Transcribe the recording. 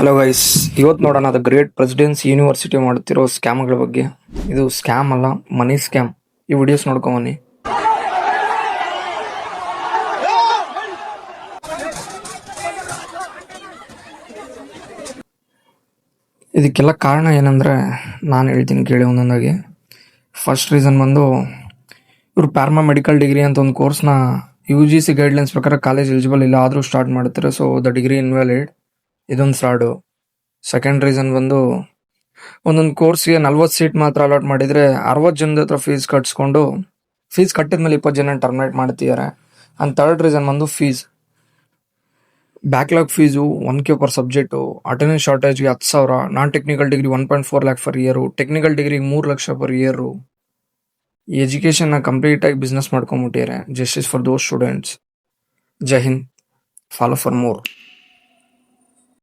Hello guys, ಇವತ್ತು ನೋಡೋಣ the great presidency university ಮಾಡುತ್ತಿರೋ ಸ್ಕ್ಯಾಮ್ಗಳ ಬಗ್ಗೆ. ಇದು ಸ್ಕ್ಯಾಮ್ ಅಲ್ಲ, ಮನಿ ಸ್ಕ್ಯಾಮ್. ಈ ವಿಡಿಯೋಸ್ ನೋಡ್ಕೊಂಬನ್ನಿ. ಇದಕ್ಕೆಲ್ಲ ಕಾರಣ ಏನಂದರೆ ನಾನು ಹೇಳ್ತೀನಿ ಕೇಳಿ ಒಂದೊಂದಾಗಿ. ಫಸ್ಟ್ ರೀಸನ್ ಬಂದು ಇವರು ಪ್ಯಾರ್ಮಾ ಮೆಡಿಕಲ್ ಡಿಗ್ರಿ ಅಂತ ಒಂದು ಕೋರ್ಸ್ನ UGC ಗೈಡ್ಲೈನ್ಸ್ ಪ್ರಕಾರ ಕಾಲೇಜ್ ಎಲಿಜಿಬಲ್ ಇಲ್ಲ ಆದರೂ ಸ್ಟಾರ್ಟ್ ಮಾಡ್ತಾರೆ. So the degree invalid. ಇದೊಂದು ಫ್ರಾಡು. ಸೆಕೆಂಡ್ ರೀಸನ್ ಬಂದು ಒಂದೊಂದು ಕೋರ್ಸ್ಗೆ 40 ಸೀಟ್ ಮಾತ್ರ ಅಲಾಟ್ ಮಾಡಿದರೆ 60 ಜನದ ಹತ್ರ ಫೀಸ್ ಕಟ್ಸ್ಕೊಂಡು ಫೀಸ್ ಕಟ್ಟಿದ್ಮೇಲೆ 20 ಜನ ಟರ್ಮಿನೇಟ್ ಮಾಡ್ತಿದ್ದಾರೆ. ಆ್ಯಂಡ್ ಥರ್ಡ್ ರೀಸನ್ ಬಂದು fees. Backlog fees 1K per subject, attendance ಶಾರ್ಟೇಜ್ಗೆ 10,000, non technical degree 1.4 lakh per year, technical ಡಿಗ್ರಿಗೆ 3 ಲಕ್ಷ ಪರ್ ಇಯರು. ಈ ಎಜುಕೇಷನ್ನ ಕಂಪ್ಲೀಟಾಗಿ ಬಿಸ್ನೆಸ್ ಮಾಡ್ಕೊಂಬಿಟ್ಟಿದ್ದಾರೆ. Justice for those students. ಜೈ ಹಿಂದ್. Follow for more.